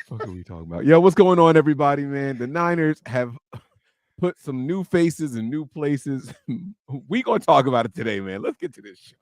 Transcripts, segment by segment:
What are we talking about? Yo, what's going on, everybody, man? The Niners have put some new faces in new places. We gonna talk about it today, man. Let's get to this show.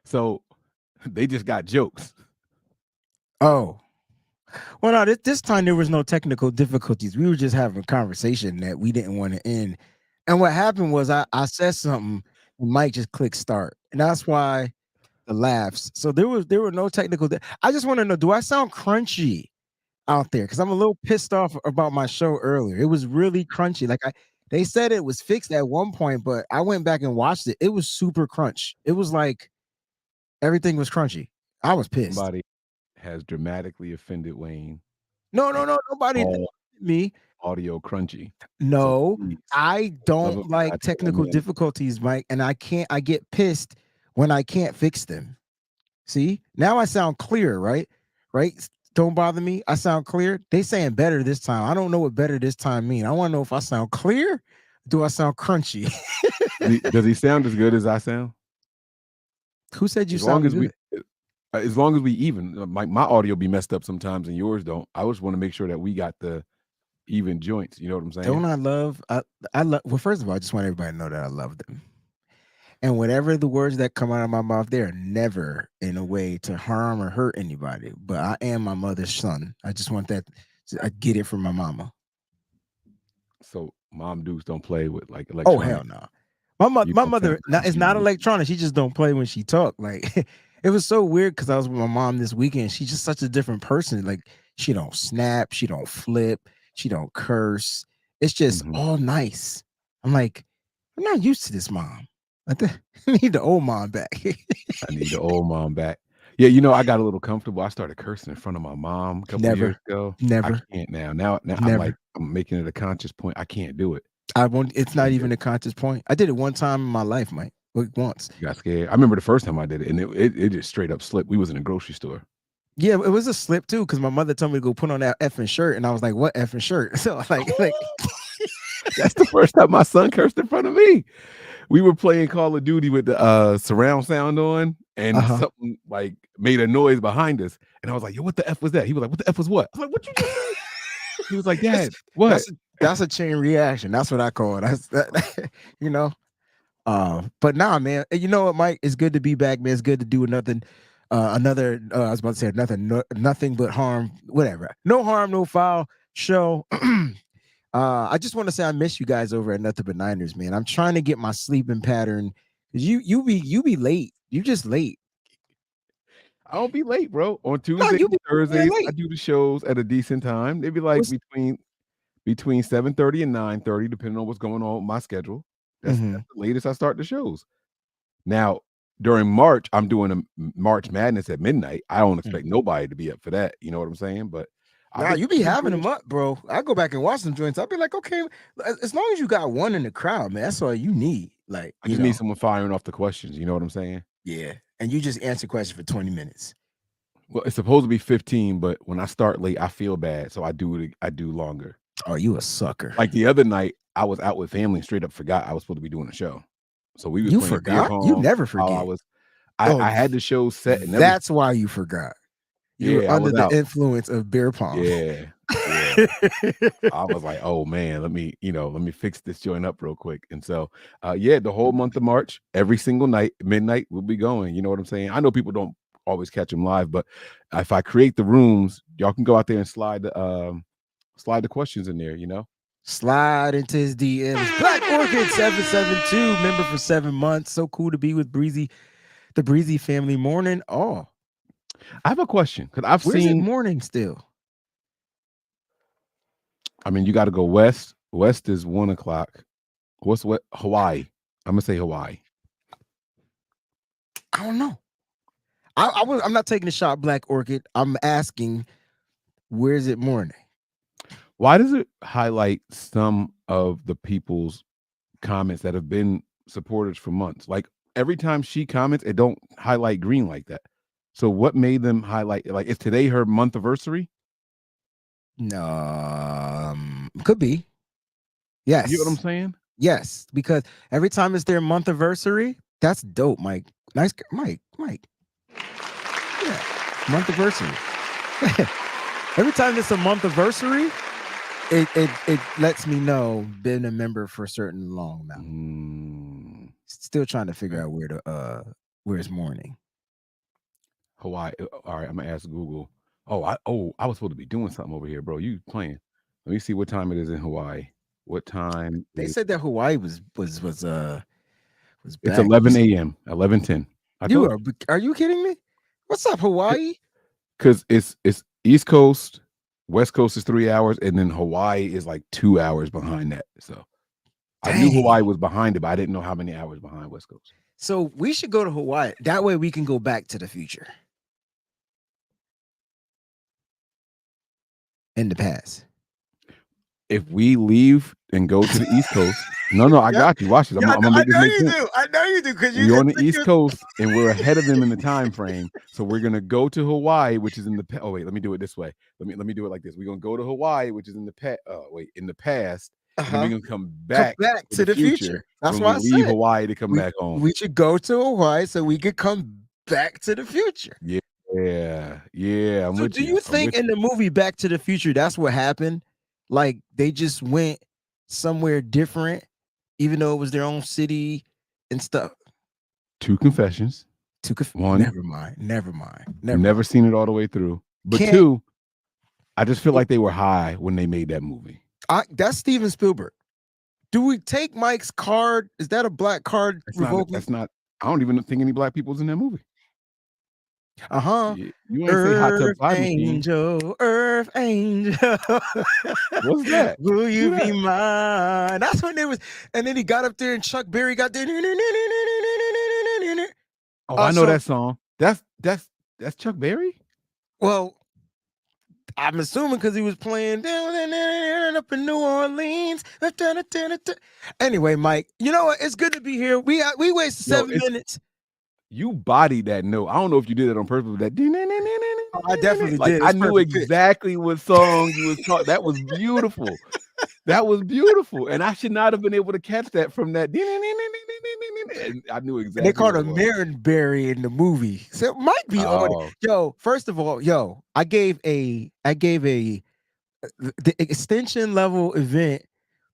So they just got jokes. Oh, well, no, this time there was no technical difficulties. We were just having a conversation that we didn't want to end. And what happened was I said something and Mike just clicked start. And that's why the laughs. So there were no technical. I just want to know, do I sound crunchy out there? Because I'm a little pissed off about my show earlier. It was really crunchy. They said it was fixed at one point, but I went back and watched it. It was super crunch. It was like everything was crunchy. I was pissed. Somebody has dramatically offended Wayne. No, nobody me. Audio crunchy. No, so I don't like technical difficulties, Mike, and I get pissed when I can't fix them. See, now I sound clear, right? Don't bother me. I sound clear. They saying better this time. I don't know what better this time mean. I want to know if I sound clear. Do I sound crunchy? Does he sound as good as I sound? Who said you sound good? As long as we even, my audio be messed up sometimes and yours don't. I just want to make sure that we got the even joints. You know what I'm saying? Don't I love? Well, first of all, I just want everybody to know that I love them. And whatever the words that come out of my mouth, they're never in a way to harm or hurt anybody. But I am my mother's son. I just want that. I get it from my mama. So mom dudes don't play with like electronic. Oh hell no. My mother is not electronic. She just don't play when she talk. Like it was so weird because I was with my mom this weekend. She's just such a different person. Like she don't snap, she don't flip, she don't curse. It's just all nice. I'm like, I'm not used to this, mom. I need the old mom back. I need the old mom back. Yeah, you know, I got a little comfortable. I started cursing in front of my mom a couple years ago. Never. I can't now. Now I'm making it a conscious point. I can't do it. I won't. It's not even a conscious point. I did it one time in my life, Mike. Once. You got scared. I remember the first time I did it, and it just straight up slipped. We was in a grocery store. Yeah, it was a slip too, because my mother told me to go put on that effing shirt, and I was like, "What effing shirt?" So like that's the first time my son cursed in front of me. We were playing Call of Duty with the surround sound on, and something like made a noise behind us. And I was like, yo, what the F was that? He was like, what the F was what? I was like, what you just said? He was like, Dad, what? That's a chain reaction. That's what I call it. That's you know. But nah, man. You know what, Mike? It's good to be back, man. It's good to do another I was about to say nothing but harm, whatever. No harm, no foul show. I just want to say I miss you guys over at Nothing But Niners, man. I'm trying to get my sleeping pattern. You be late. You just late. I don't be late, bro. On Tuesdays and Thursdays, I do the shows at a decent time. They'd be like between 7:30 and 9:30, depending on what's going on with my schedule. That's the latest I start the shows. Now, during March, I'm doing a March Madness at midnight. I don't expect nobody to be up for that. You know what I'm saying? But nah, you be having them up, bro. I go back and watch some joints. I'll be like, okay, as long as you got one in the crowd, man, that's all you need. Like, I just need someone firing off the questions. You know what I'm saying? Yeah. And you just answer questions for 20 minutes. Well, it's supposed to be 15, but when I start late, I feel bad. So I do longer. Oh, you a sucker. Like the other night, I was out with family and straight up forgot I was supposed to be doing a show. So we was You forgot? You never forget. I had the show set and that's why you forgot. You were under the influence of beer pong. Yeah. I was like, oh man, let me fix this joint up real quick. And so the whole month of March, every single night, midnight, we'll be going. You know what I'm saying? I know people don't always catch them live, but if I create the rooms, y'all can go out there and slide the questions in there, Slide into his DMs. Black Orchid 772, member for 7 months. So cool to be with Breezie, the Breezie family. Morning. Oh, I have a question because Where's it morning still? I mean, you got to go west. West is 1 o'clock. What's what? Hawaii. I'm gonna say Hawaii. I don't know. I'm not taking a shot, Black Orchid. I'm asking, where is it morning? Why does it highlight some of the people's comments that have been supporters for months? Like every time she comments, it don't highlight green like that. So what made them highlight? Like, is today her month anniversary? No, could be. Yes. You know what I'm saying? Yes, because every time it's their month anniversary, that's dope, Mike. Nice, Mike. Yeah, month anniversary. Every time it's a month anniversary, it lets me know been a member for a certain long amount. Still trying to figure out where's morning. Hawaii. All right, I'm gonna ask Google. I was supposed to be doing something over here, bro. You playing? Let me see what time it is in Hawaii. What time? They said that Hawaii was back. It's 11 a.m. 11:10. Are you kidding me? What's up, Hawaii? Because it's East Coast, West Coast is 3 hours, and then Hawaii is like 2 hours behind that. So I knew Hawaii was behind it, but I didn't know how many hours behind West Coast. So we should go to Hawaii. That way we can go back to the future. In the past. If we leave and go to the East Coast, I got you. Watch this. I know you do because you're on the East Coast and we're ahead of them in the time frame. So we're gonna go to Hawaii, which is in the oh wait, let me do it this way. Let me do it like this. We're gonna go to Hawaii, which is in the past. And then we're gonna come back to the future. That's why I leave Hawaii to come back home. We should go to Hawaii so we could come back to the future. Yeah. So do you think in the movie Back to the Future, that's what happened? Like they just went somewhere different, even though it was their own city and stuff. Two confessions. One. Never mind. Never seen it all the way through. But two, I just feel like they were high when they made that movie. That's Steven Spielberg. Do we take Mike's card? Is that a black card? That's not. I don't even think any black people's in that movie. You ain't Earth say hot tub time angel, Earth angel. What's that? Will you be mine? That's when there was, and then he got up there and Chuck Berry got there. I know that song. That's Chuck Berry. Well, I'm assuming because he was playing down up in New Orleans. Anyway, Mike, you know what? It's good to be here. We wasted 7 minutes. You bodied that note. I don't know if you did it on purpose. That I definitely did. I knew exactly what song you was talking. That was beautiful. That was beautiful, and I should not have been able to catch that from that. And I knew exactly. They called him Marinberry in the movie, so it might be on. Yo, first of all, I gave the extension level event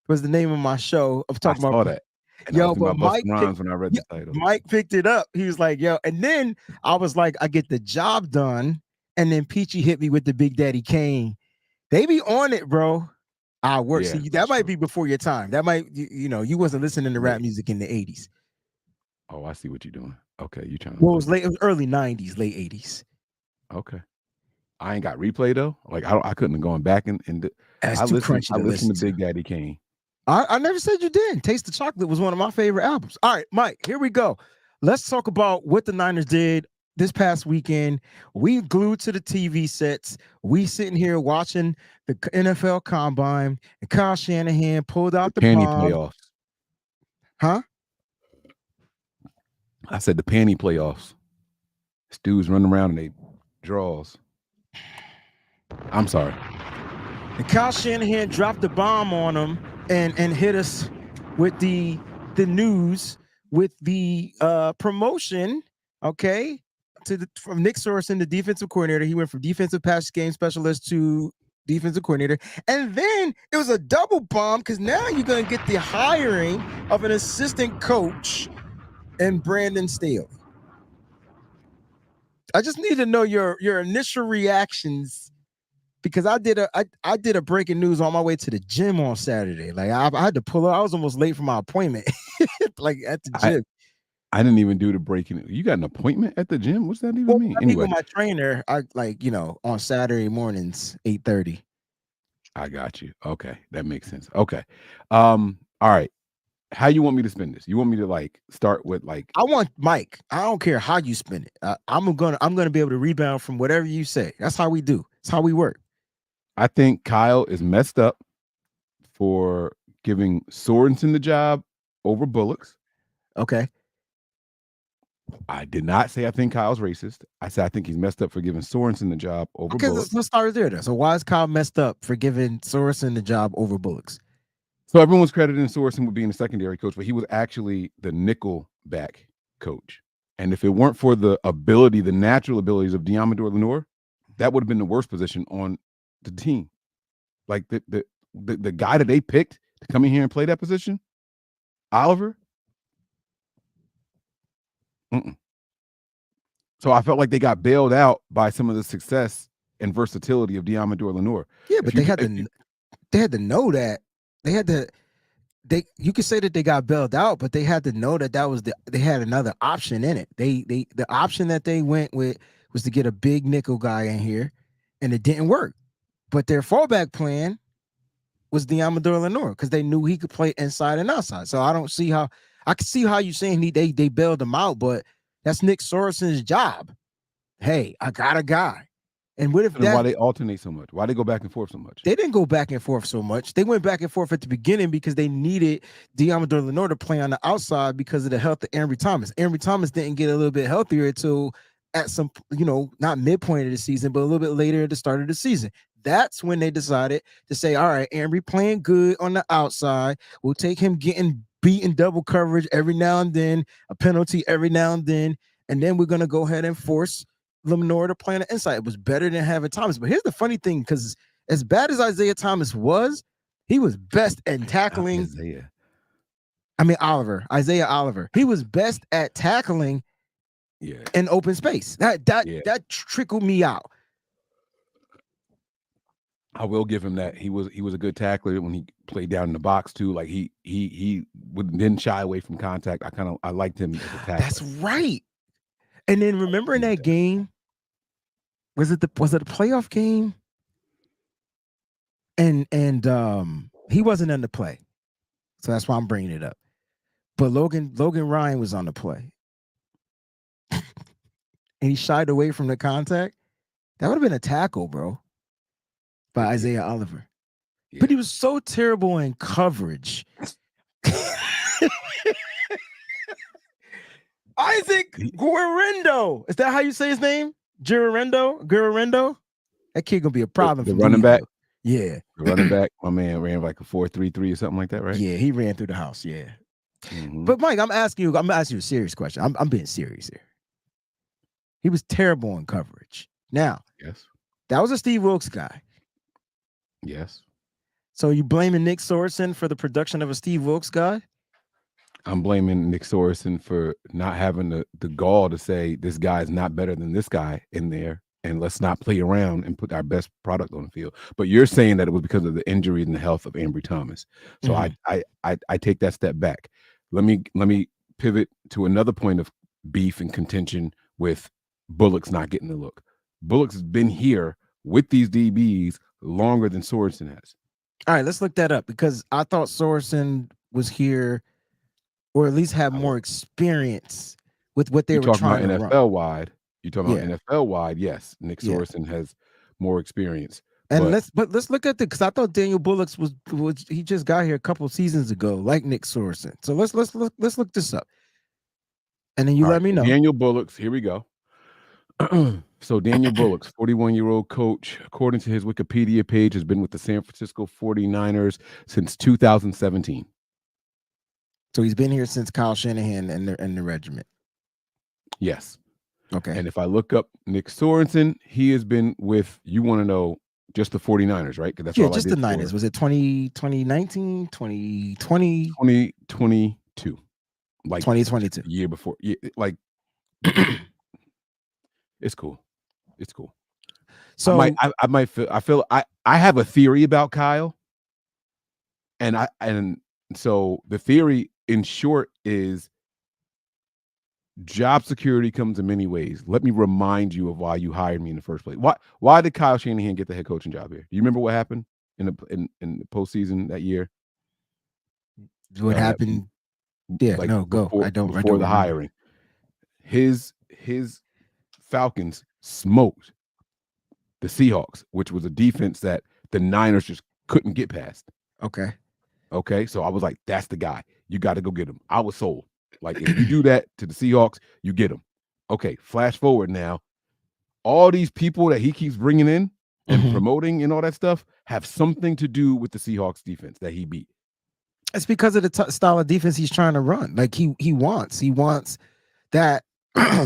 was the name of my show. I'm talking about that. And but Mike when I read the title. Mike picked it up. He was like, yo, and then I was like, I get the job done. And then Peachy hit me with the Big Daddy Kane. They be on it, bro. I work. Yeah, See, that might be before your time. That might, you wasn't listening to rap music in the 80s. Oh, I see what you're doing. Okay, you trying to. Well, it was early 90s, late 80s. Okay. I ain't got replay though. Like I couldn't have gone back and I listened to Big Daddy Kane. I never said you didn't. Taste the Chocolate was one of my favorite albums. All right, Mike, here we go. Let's talk about what the Niners did this past weekend. We glued to the TV sets. We sitting here watching the NFL Combine, and Kyle Shanahan pulled out the panty bomb. Playoffs. Huh? I said the panty playoffs. This dude's running around and they draws. I'm sorry. And Kyle Shanahan dropped the bomb on him and hit us with the news with the promotion, okay, from Nick Sorensen, the defensive coordinator. He went from defensive pass game specialist to defensive coordinator. And then it was a double bomb because now you're going to get the hiring of an assistant coach and Brandon Staley. I just need to know your initial reactions because I did a breaking news on my way to the gym on Saturday. Like I had to pull up. I was almost late for my appointment, like at the gym. I didn't even do the breaking. You got an appointment at the gym? What's that even mean? Anyway, with my trainer, I on Saturday mornings, 8:30. I got you. Okay, that makes sense. Okay, all right. How you want me to spin this? You want me to like start with like? I want Mike. I don't care how you spin it. I'm gonna be able to rebound from whatever you say. That's how we do. That's how we work. I think Kyle is messed up for giving Sorensen the job over Bullocks. Okay. I did not say I think Kyle's racist. I said I think he's messed up for giving Sorensen the job over Bullocks. Let's start there then. So why is Kyle messed up for giving Sorensen the job over Bullocks? So everyone's crediting Sorensen with being a secondary coach, but he was actually the nickel back coach. And if it weren't for the ability, the natural abilities of Diamador Lenore, that would have been the worst position on the team. Like the guy that they picked to come in here and play that position, Oliver. So I felt like they got bailed out by some of the success and versatility of Diamador Lenore. Yeah, but they had to know that. You could say that they got bailed out, but they had to know that they had another option in it. The option that they went with was to get a big nickel guy in here, and it didn't work. But their fallback plan was Diamador Lenore because they knew he could play inside and outside. So I don't see how I can see how you're saying they bailed him out, but that's Nick Sorensen's job. Hey, I got a guy. And what if why they alternate so much? Why they go back and forth so much? They didn't go back and forth so much. They went back and forth at the beginning because they needed Diamador Lenore to play on the outside because of the health of Ambry Thomas. Ambry Thomas didn't get a little bit healthier until at some, not midpoint of the season, but a little bit later at the start of the season. That's when they decided to say, all right, Ambry playing good on the outside. We'll take him getting beat in double coverage every now and then, a penalty every now and then, and then we're going to go ahead and force Lenore to play on the inside. It was better than having Thomas. But here's the funny thing, because as bad as Isaiah Thomas was, he was best at tackling. Isaiah Oliver. He was best at tackling in open space. That trickled me out. I will give him that. He was a good tackler when he played down in the box too. Like he didn't shy away from contact. I liked him as a tackler. That's right. And then remember in that game, was it a playoff game? And he wasn't in the play, so that's why I'm bringing it up. But Logan Ryan was on the play, and he shied away from the contact. That would have been a tackle, bro, by Isaiah Oliver. Yeah. But he was so terrible in coverage. Isaac Guerrero. Is that how you say his name? Guerrero? That kid gonna be a problem. The running back? Yeah. The running back, my man ran like a 4.33 or something like that, right? Yeah, he ran through the house, yeah. Mm-hmm. But Mike, I'm asking you a serious question. I'm being serious here. He was terrible in coverage. Now, yes, that was a Steve Wilkes guy. Yes. So you blaming Nick Sorensen for the production of a Steve Wilkes guy? I'm blaming Nick Sorensen for not having the gall to say this guy is not better than this guy in there, and let's not play around and put our best product on the field. But you're saying that it was because of the injury and the health of Ambry Thomas. So I take that step back. Let me pivot to another point of beef and contention with Bullocks not getting the look. Bullocks has been here with these DBs longer than Sorensen has. All right, let's look that up because I thought Sorensen was here, or at least have more experience with what they were trying to run. NFL wide. You're talking about NFL wide. Yes, Nick Sorensen has more experience. And let's look at because I thought Daniel Bullocks was he just got here a couple seasons ago, like Nick Sorensen. So let's look this up, and then you let me know. Daniel Bullocks. Here we go. So Daniel Bullocks, 41-year-old coach, according to his Wikipedia page, has been with the San Francisco 49ers since 2017. So he's been here since Kyle Shanahan and the regiment. Yes. Okay. And if I look up Nick Sorensen, he has been with, you want to know, just the 49ers, right? That's just the Niners. Was it 2019, 2020? 2022. Like 2022. The year before. Yeah, like it's cool. It's cool. So I have a theory about Kyle. And so the theory in short is job security comes in many ways. Let me remind you of why you hired me in the first place. Why did Kyle Shanahan get the head coaching job here? You remember what happened in the postseason that year? What happened Yeah, like no, go. before the hiring. His Falcons smoked the Seahawks, which was a defense that the Niners just couldn't get past. Okay. So I was like, that's the guy. You got to go get him. I was sold. Like, if you do that to the Seahawks, you get him. Okay. Flash forward now. All these people that he keeps bringing in and promoting and all that stuff have something to do with the Seahawks defense that he beat. It's because of the style of defense he's trying to run. Like he wants that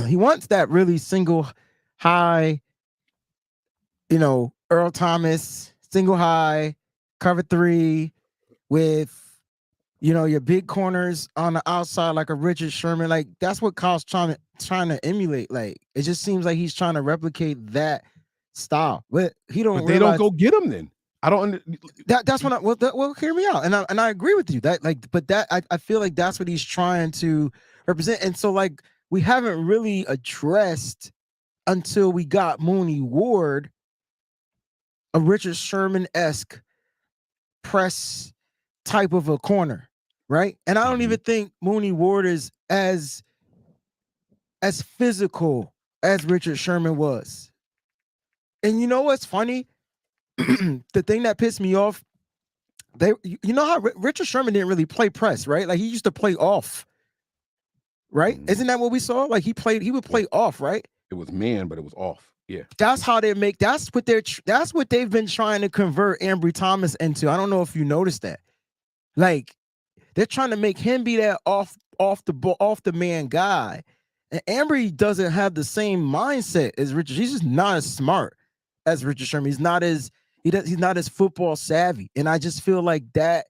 he wants that really single high, Earl Thomas, single high, cover 3 with, your big corners on the outside like a Richard Sherman. Like that's what Kyle's trying to emulate. Like it just seems like he's trying to replicate that style, but he don't. But they don't go get him then. I don't. That's when well, hear me out, and I agree with you that but that I feel like that's what he's trying to represent, and so like we haven't really addressed until we got Mooney Ward a Richard Sherman-esque press type of a corner, right? And I don't even think Mooney Ward is as physical as Richard Sherman was. And you know what's funny? The thing that pissed me off, how Richard Sherman didn't really play press, right? Like he used to play off, right? Isn't that what we saw? Like he would play off, right? It was man, but it was off. Yeah. That's how they make. That's what they've been trying to convert Ambry Thomas into. I don't know if you noticed that. Like they're trying to make him be that off the man guy. And Ambry doesn't have the same mindset as Richard. He's just not as smart as Richard Sherman. He's not as football savvy. And I just feel like that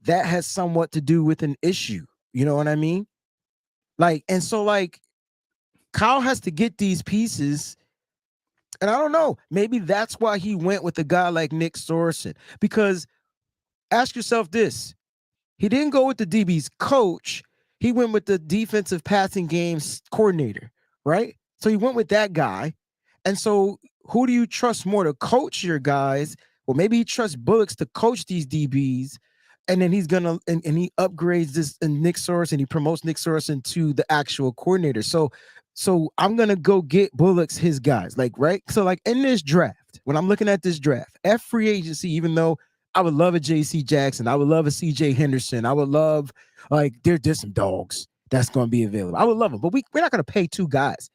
has somewhat to do with an issue. You know what I mean? Like, and so like Kyle has to get these pieces. And I don't know, maybe that's why he went with a guy like Nick Sorensen. Because ask yourself this. He didn't go with the DB's coach. He went with the defensive passing games coordinator, right? So he went with that guy. And so who do you trust more to coach your guys? Well, maybe he trusts Bullocks to coach these DBs. And then he's going to, and he upgrades this and Nick Sorensen, he promotes Nick Sorensen to the actual coordinator. So I'm going to go get Bullocks his guys, like, right? So like in this draft, when I'm looking at this draft, free agency, even though I would love a JC Jackson, I would love a CJ Henderson, I would love, like, there's some dogs that's going to be available. I would love them, but we're not going to pay 2 guys.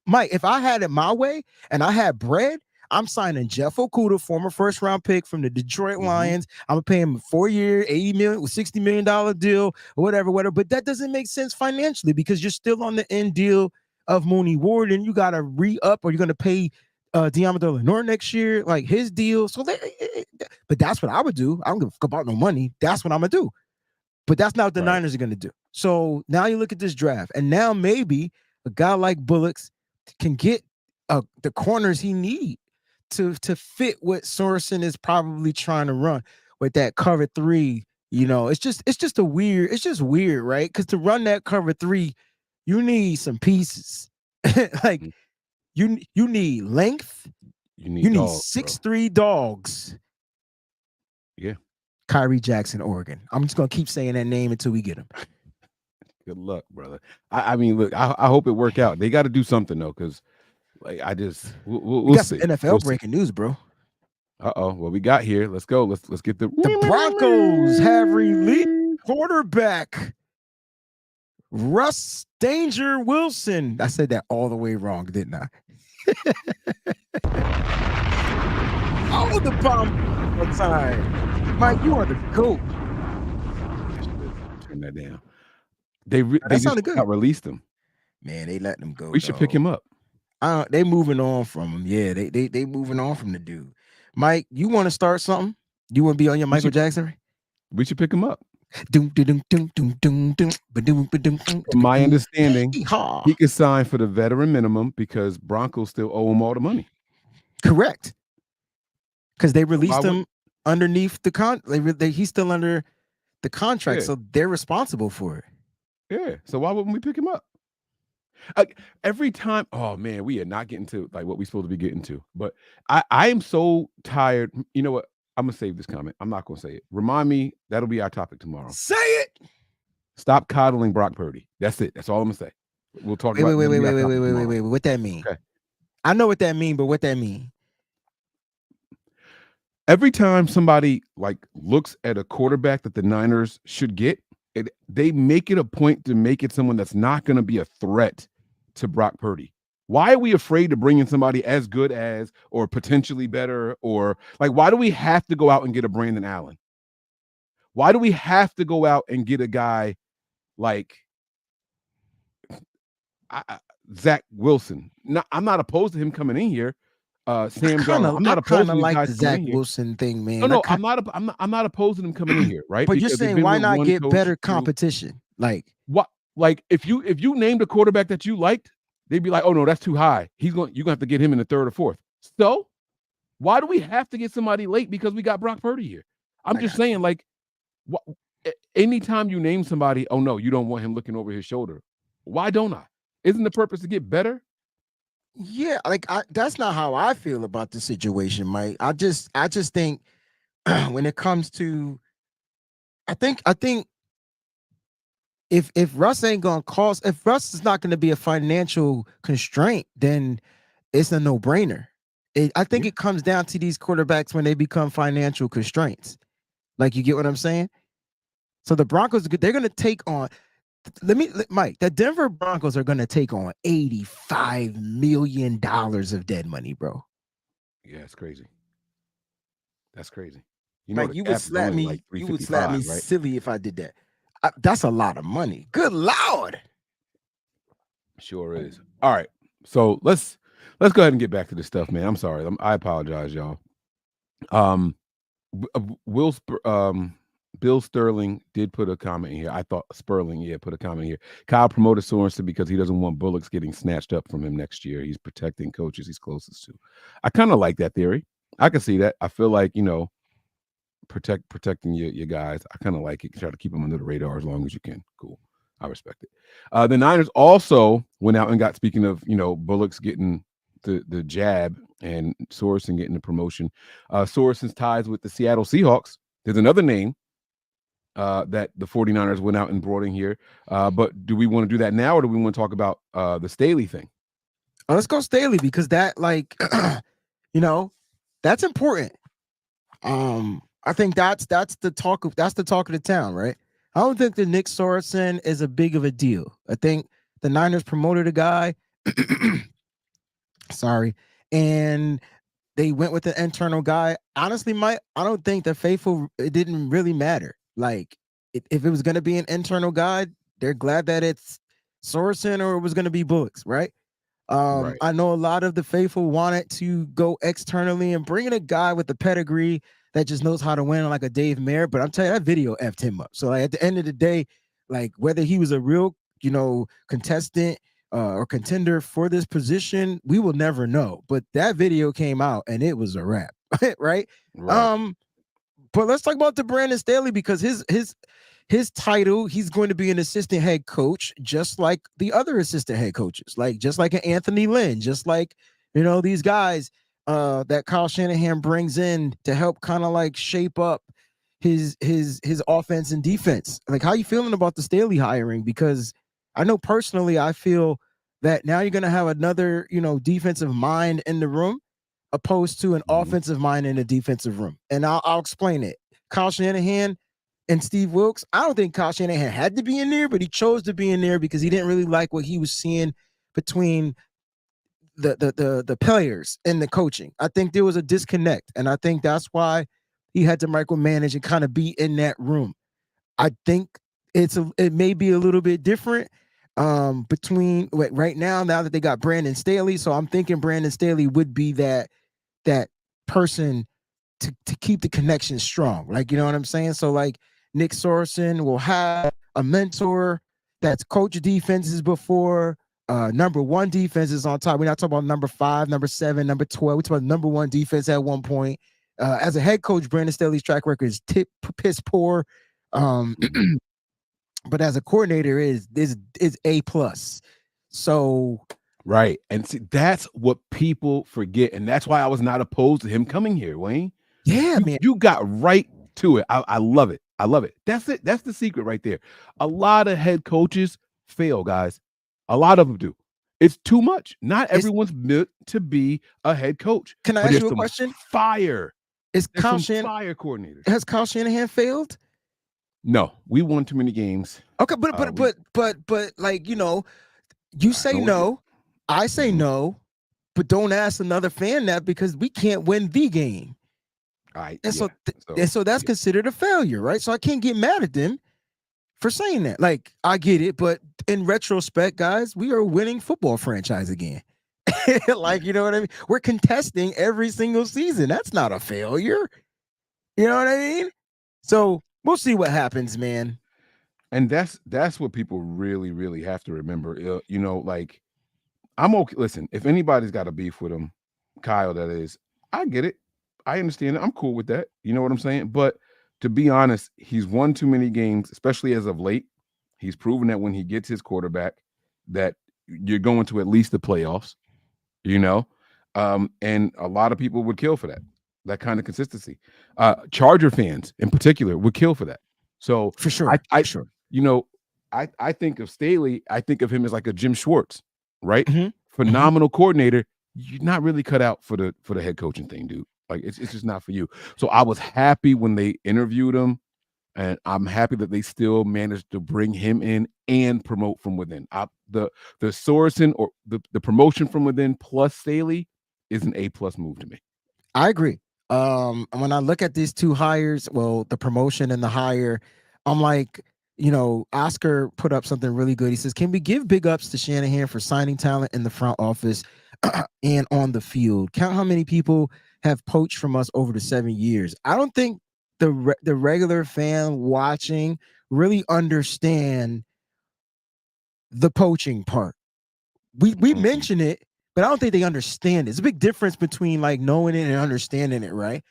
Mike, if I had it my way and I had bread, I'm signing Jeff Okudah, former first-round pick from the Detroit Lions. I'm going to pay him a 4-year, $80 million, $60 million deal, or whatever. But that doesn't make sense financially because you're still on the end deal of Mooney Ward, and you got to re-up, or you're going to pay Deommodore Lenoir next year, like his deal. So, but that's what I would do. I don't give a fuck about no money. That's what I'm going to do. But that's not what the Niners are going to do. So now you look at this draft, and now maybe a guy like Bullocks can get the corners he needs to fit what Sorensen is probably trying to run with that cover 3. It's just weird, right? Because to run that cover 3, you need some pieces. Like you need length. You need 6'3" dogs. Yeah. Kyrie Jackson, Oregon. I'm just gonna keep saying that name until we get him. Good luck, brother. I mean, look, I hope it work out. They got to do something though, because like we'll got see. Some NFL breaking news, bro. What we got here? Let's go. Let's get the Broncos have released quarterback Russ Danger Wilson. I said that all the way wrong, didn't I? Oh, the bomb time. Mike, you are the GOAT. Turn that down. They just good. Released him. Man, they let them go. We should pick him up. They moving on from him. Yeah, they moving on from the dude. Mike, you want to start something? You want to be on your Michael Jackson? We should pick him up. My understanding, he could sign for the veteran minimum because Broncos still owe him all the money. Correct. Because they released him underneath the he's still under the contract, so they're responsible for it. Yeah. So why wouldn't we pick him up? Every time, oh man, we are not getting to like what we're supposed to be getting to. But I am so tired. You know what? I'm gonna save this comment. I'm not gonna say it. Remind me, that'll be our topic tomorrow. Say it. Stop coddling Brock Purdy. That's it. That's all I'm gonna say. We'll talk Wait. about What that mean? Okay. I know what that mean, but what that mean? Every time somebody like looks at a quarterback that the Niners should get, they make it a point to make it someone that's not going to be a threat to Brock Purdy. Why are we afraid to bring in somebody as good as or potentially better? Or like, why do we have to go out and get a Brandon Allen? Why do we have to go out and get a guy like Zach Wilson? No, I'm not opposed to him coming in here. Sam Darnold. I'm not opposed to these like guys the Zach coming in Wilson thing, man. No, I'm not opposed to them coming in here, right? But you're saying why not get better competition? Like what? Like if you named a quarterback that you liked, they'd be like, "Oh no, that's too high. You're gonna have to get him in the third or fourth." So why do we have to get somebody late because we got Brock Purdy here? I'm just saying, like, what? Anytime you name somebody, oh no, you don't want him looking over his shoulder. Why don't I? Isn't the purpose to get better? Yeah, like that's not how I feel about the situation, Mike. I just think when it comes to, I think if Russ ain't gonna cost, if Russ is not gonna be a financial constraint, then it's a no-brainer. I think it comes down to these quarterbacks when they become financial constraints. Like, you get what I'm saying? So the Broncos, they're gonna take on. Mike, the Denver Broncos are going to take on $85 million of dead money, bro. Yeah, it's crazy. That's crazy. You know, you would slap me. Like you would slap me right? Silly if I did that. That's a lot of money. Good Lord. Sure is. All right. So let's go ahead and get back to this stuff, man. I'm sorry. I apologize, y'all. Bill Sterling did put a comment here. I thought Sperling, put a comment here. Kyle promoted Sorensen because he doesn't want Bullocks getting snatched up from him next year. He's protecting coaches he's closest to. I kind of like that theory. I can see that. I feel like, protecting your guys. I kind of like it. Try to keep them under the radar as long as you can. Cool. I respect it. The Niners also went out and got, speaking of, Bullocks getting the jab and Sorensen getting the promotion. Sorensen's ties with the Seattle Seahawks. There's another name that the 49ers went out and brought in here. But do we want to do that now, or do we want to talk about the Staley thing? Let's go Staley, because that, like, that's important. I think that's the talk of the town, right? I don't think that Nick Sorensen is a big of a deal. I think the Niners promoted a guy. Sorry. And they went with the internal guy. Honestly, Mike, I don't think the faithful, it didn't really matter. Like, if it was going to be an internal guy, they're glad that it's Sorensen or it was going to be Bullocks, right? Right? I know a lot of the faithful wanted to go externally and bring in a guy with the pedigree that just knows how to win, like a Dave Mayer. But I'm telling you, that video effed him up. So, like, at the end of the day, like, whether he was a real, contestant or contender for this position, we will never know. But that video came out and it was a wrap, right? But let's talk about the Brandon Staley, because his title, he's going to be an assistant head coach, just like the other assistant head coaches, like just like an Anthony Lynn, just like, these guys that Kyle Shanahan brings in to help kind of like shape up his offense and defense. Like, how you feeling about the Staley hiring? Because I know personally, I feel that now you're going to have another, defensive mind in the room, opposed to an offensive mind in the defensive room. And I'll explain it. Kyle Shanahan and Steve Wilkes, I don't think Kyle Shanahan had to be in there, but he chose to be in there because he didn't really like what he was seeing between the players and the coaching. I think there was a disconnect, and I think that's why he had to micromanage and kind of be in that room. I think it may be a little bit different between right now that they got Brandon Staley. So I'm thinking Brandon Staley would be that person to keep the connection strong. Like, you know what I'm saying? So, like, Nick Sorensen will have a mentor that's coached defenses before. Number one defense is on top. We're not talking about number 5, number 7, number 12. We're talking about number one defense at one point. As a head coach, Brandon Staley's track record is piss poor. But as a coordinator is A+. So right. And see, that's what people forget. And that's why I was not opposed to him coming here, Wayne. Yeah, man. You got right to it. I love it. I love it. That's it. That's the secret right there. A lot of head coaches fail, guys. A lot of them do. It's too much. Not everyone's meant to be a head coach. Can I but ask there's you a some question? fire. Is There's Kyle some Shan fire coordinators. has Kyle Shanahan failed? No, we won too many games. Okay, but like, you say no, I say no, but don't ask another fan that because we can't win the game. And so that's considered a failure, right? So I can't get mad at them for saying that. Like, I get it, but in retrospect, guys, we are a winning football franchise again. Like, you know what I mean? We're contesting every single season. That's not a failure. You know what I mean? So we'll see what happens, man. And that's what people really, really have to remember. Like, I'm okay. Listen, if anybody's got a beef with him, Kyle, that is, I get it. I understand it. I'm cool with that. You know what I'm saying? But to be honest, he's won too many games, especially as of late. He's proven that when he gets his quarterback, that you're going to at least the playoffs, and a lot of people would kill for that kind of consistency. Charger fans in particular would kill for that. So for sure, I think of Staley, I think of him as like a Jim Schwartz, right? Mm-hmm. Phenomenal coordinator. You're not really cut out for the head coaching thing, dude. Like it's just not for you. So I was happy when they interviewed him, and I'm happy that they still managed to bring him in and promote from within. The Sorensen or the promotion from within plus Staley is an A+ move to me. I agree. When I look at these two hires, well, the promotion and the hire, I'm like, Oscar put up something really good. He says, "Can we give big ups to Shanahan for signing talent in the front office and on the field? Count how many people have poached from us over the 7 years." I don't think the regular fan watching really understand the poaching part. We mention it, but I don't think they understand it. It's a big difference between like knowing it and understanding it, right?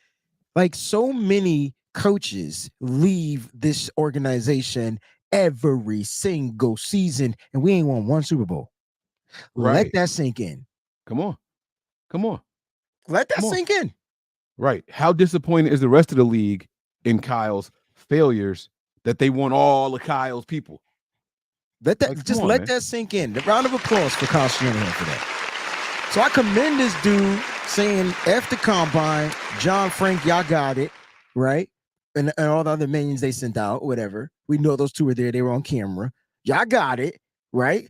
Like so many coaches leave this organization every single season, and we ain't won one Super Bowl. Right. Let that sink in. Come on. Let that sink in. Right. How disappointed is the rest of the league in Kyle's failures that they want all of Kyle's people? Let that sink in. The round of applause for Kyle Shanahan for that. So I commend this dude saying after combine, John Frank, y'all got it, right? And all the other minions they sent out, whatever. We know those two were there. They were on camera. Y'all got it, right?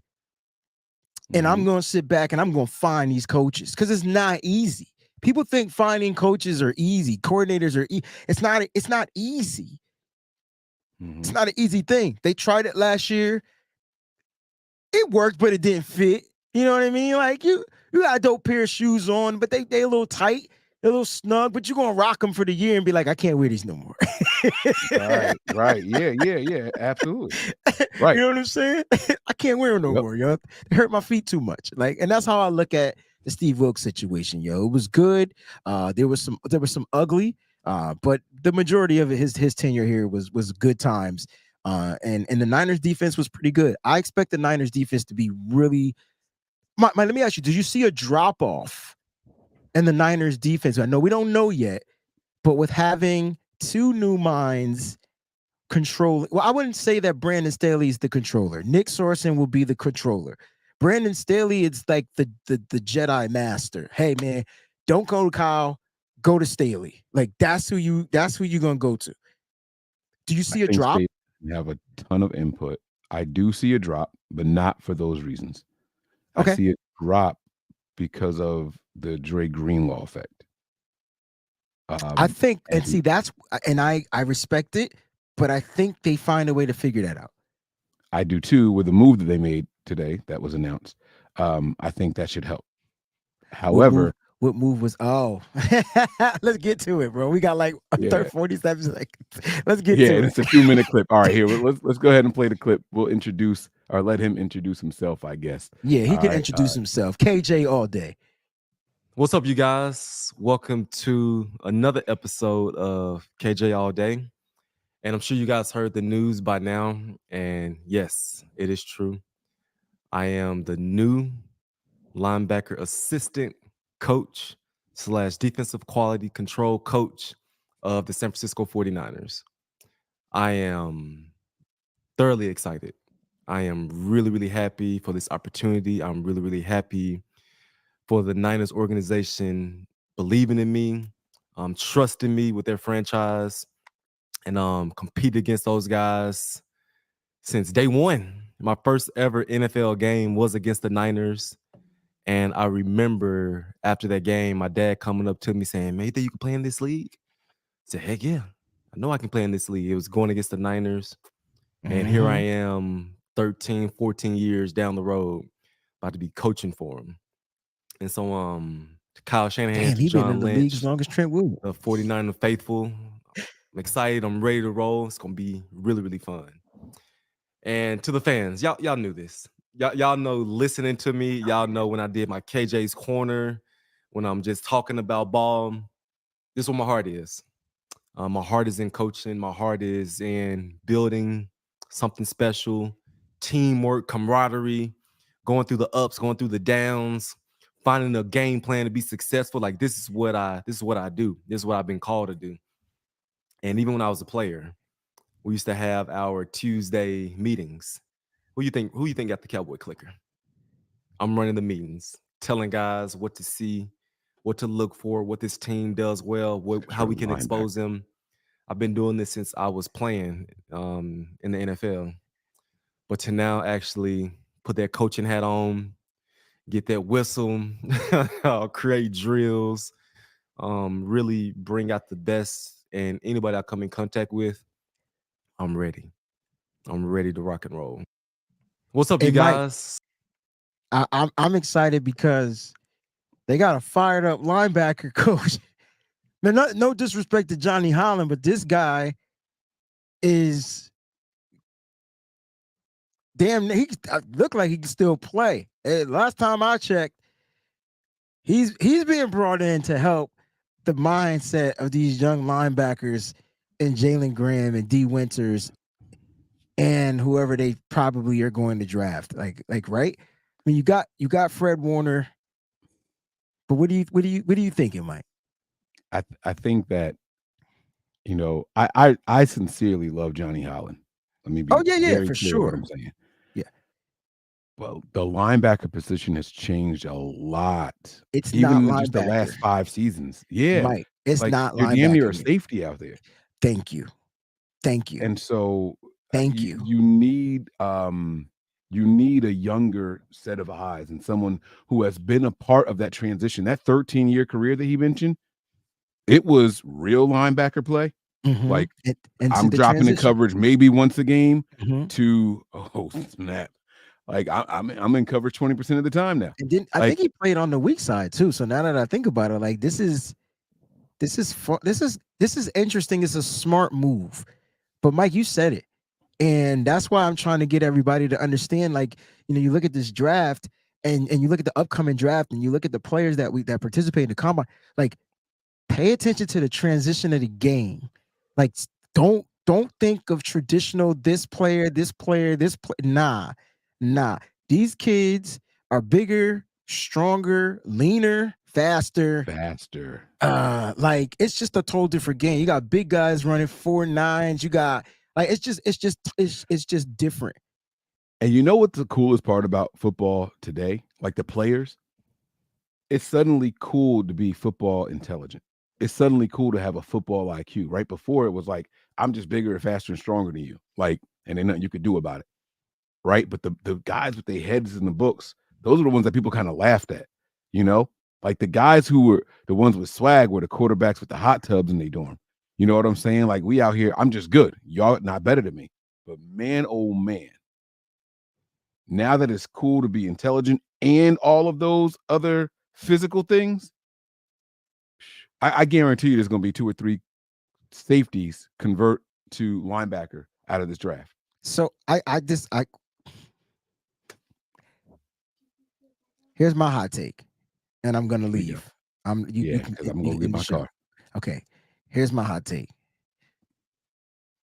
And I'm going to sit back and I'm going to find these coaches because it's not easy. People think finding coaches are easy. Coordinators are It's not easy. It's not an easy thing. They tried it last year. It worked, but it didn't fit. You know what I mean? Like you got a dope pair of shoes on, but they a little tight, a little snug, but you're going to rock them for the year and be like, I can't wear these no more. Right. Yeah. Absolutely. Right. You know what I'm saying? I can't wear them no more, yo. They hurt my feet too much. Like, and that's how I look at the Steve Wilkes situation, yo. It was good. There was some ugly, but the majority of it, his tenure here was good times. And the Niners defense was pretty good. I expect the Niners defense to be really. Let me ask you: did you see a drop off in the Niners defense? I know we don't know yet, but with having two new minds controlling, well, I wouldn't say that Brandon Staley is the controller. Nick Sorensen will be the controller. Brandon Staley is like the Jedi master. Hey man, don't go to Kyle, go to Staley. Like that's who you're gonna go to. Do you see a drop? You have a ton of input. I do see a drop, but not for those reasons. Okay. I see it drop because of the Dre Greenlaw effect. I think, and see, I respect it, but I think they find a way to figure that out. I do too, with the move that they made today that was announced. I think that should help. However, what move was? Oh, let's get to it, bro. We got like 47 seconds. Let's get to it. Yeah, it's a 2-minute clip. All right, here, let's go ahead and play the clip. We'll introduce or let him introduce himself, I guess. Yeah, he can introduce himself. KJ all day. What's up, you guys? Welcome to another episode of KJ All Day. And I'm sure you guys heard the news by now. And yes, it is true. I am the new linebacker assistant coach / defensive quality control coach of the San Francisco 49ers. I am thoroughly excited. I am really, really happy for this opportunity. I'm really, really happy for the Niners organization believing in me, trusting me with their franchise, and compete against those guys since day one. My first ever NFL game was against the Niners. And I remember after that game, my dad coming up to me saying, "Man, you think you can play in this league?" I said, "Heck yeah. I know I can play in this league." It was going against the Niners. And here I am 13, 14 years down the road, about to be coaching for him. And so Kyle Shanahan Damn, to he been in John the league as Lynch, long as Trent Williams. the 49er faithful. I'm excited. I'm ready to roll. It's gonna be really, really fun. And to the fans, y'all knew this. Y'all know listening to me, y'all know when I did my KJ's corner, when I'm just talking about ball, this is what my heart is. My heart is in coaching. My heart is in building something special, teamwork, camaraderie, going through the ups, going through the downs, finding a game plan to be successful. Like this is what I do. This is what I've been called to do. And even when I was a player, we used to have our Tuesday meetings. Who you think got the Cowboy clicker? I'm running the meetings, telling guys what to see, what to look for, what this team does well, how we can expose them. I've been doing this since I was playing in the NFL. But to now actually put that coaching hat on, get that whistle, create drills, really bring out the best in anybody I come in contact with, I'm ready. I'm ready to rock and roll. What's up, you guys? I'm excited because they got a fired up linebacker coach. Now, no disrespect to Johnny Holland, but this guy is damn. He looked like he can still play. Last time I checked, he's being brought in to help the mindset of these young linebackers and Jalen Graham and D Winters and whoever they probably are going to draft. Like right? I mean, you got Fred Warner, but what do you thinking, Mike? I think that, you know, I sincerely love Johnny Holland. Let me be very for clear sure. what I'm saying. Yeah. Well, the linebacker position has changed a lot. It's even not in just the linebacker. last 5 seasons. Yeah. Mike, it's Like not you're damn near a linebacker. safety out there. Thank you. And so Thank you. you need a younger set of eyes and someone who has been a part of that transition. That 13-year career that he mentioned, it was real linebacker play. Like I'm dropping in coverage maybe once a game to snap. Like I'm in coverage 20% of the time now. And then I think he played on the weak side too. So now that I think about it, like this is interesting. It's a smart move. But Mike, you said it. And that's why I'm trying to get everybody to understand, like, you know, you look at this draft and you look at the upcoming draft and you look at the players that participate in the combine, like pay attention to the transition of the game. Like don't think of traditional this player. Nah. These kids are bigger, stronger, leaner, faster. Like it's just a total different game. You got big guys running 4.9s. You got like it's just different. And you know what's the coolest part about football today? Like the players, it's suddenly cool to be football intelligent. It's suddenly cool to have a football IQ. Right before it was like, I'm just bigger and faster and stronger than you. Like, and ain't nothing you could do about it. Right. But the guys with their heads in the books, those are the ones that people kind of laughed at, you know? Like the guys who were the ones with swag were the quarterbacks with the hot tubs in their dorm. You know what I'm saying? Like we out here, I'm just good. Y'all not better than me. But man, oh man. Now that it's cool to be intelligent and all of those other physical things, I guarantee you there's going to be 2 or 3 safeties convert to linebacker out of this draft. So here's my hot take, and I'm gonna leave. Because I'm going to get my car. Okay, here's my hot take.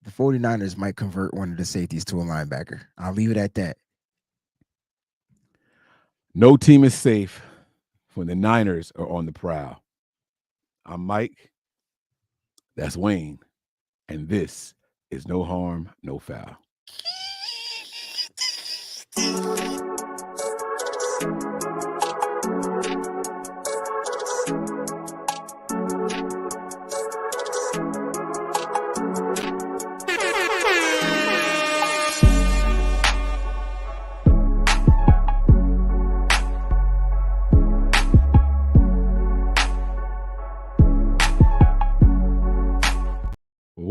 The 49ers might convert one of the safeties to a linebacker. I'll leave it at that. No team is safe when the Niners are on the prowl. I'm Mike. That's Wayne. And this is no harm, no foul.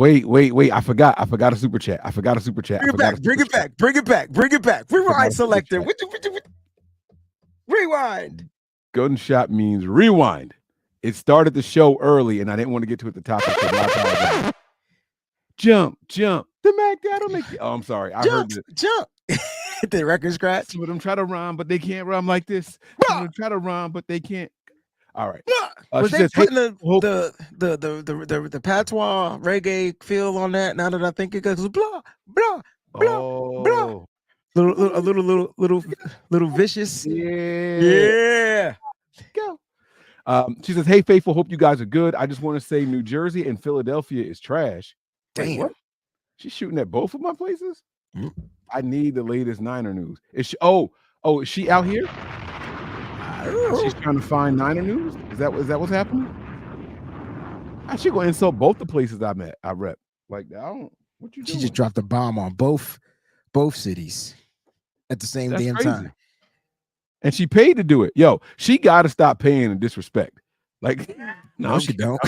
Wait. I forgot a super chat. Bring it back. Rewind selector. Rewind. Gunshot means rewind. It started the show early, and I didn't want to get to it at the top. Jump. The Mac that'll make you. Oh, I'm sorry. I heard it. Jump. The record scratch. Some of them try to rhyme, but they can't rhyme like this. Some of them try to rhyme, but they can't. All right. Was they putting the patois reggae feel on that? Now that I think it goes blah blah blah. A little vicious. Yeah. Go. She says, "Hey, faithful. Hope you guys are good. I just want to say New Jersey and Philadelphia is trash." Damn. Wait, what? She's shooting at both of my places. Mm-hmm. I need the latest Niner news. Is she? Oh, is she out here? She's trying to find Niner news. Is that what's happening? I should go insult both the places I rep. Like, I don't. What you doing? She just dropped a bomb on both cities at the same damn time. And she paid to do it. Yo, she got to stop paying and disrespect. Like, no, she don't.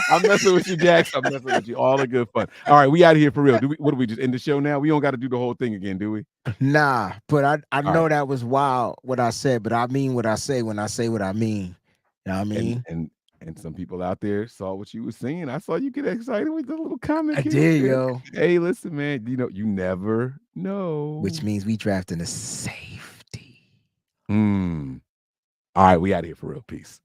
I'm messing with you, Jax. I'm messing with you. All in good fun. All right, we out of here for real. What do we just end the show now? We don't got to do the whole thing again, do we? Nah, but I know that was wild what I said, but I mean what I say when I say what I mean. You know what I mean? And some people out there saw what you were saying. I saw you get excited with the little comment. I did, yo. Hey, listen, man. You never know. Which means we drafting a safety. All right, we out of here for real. Peace.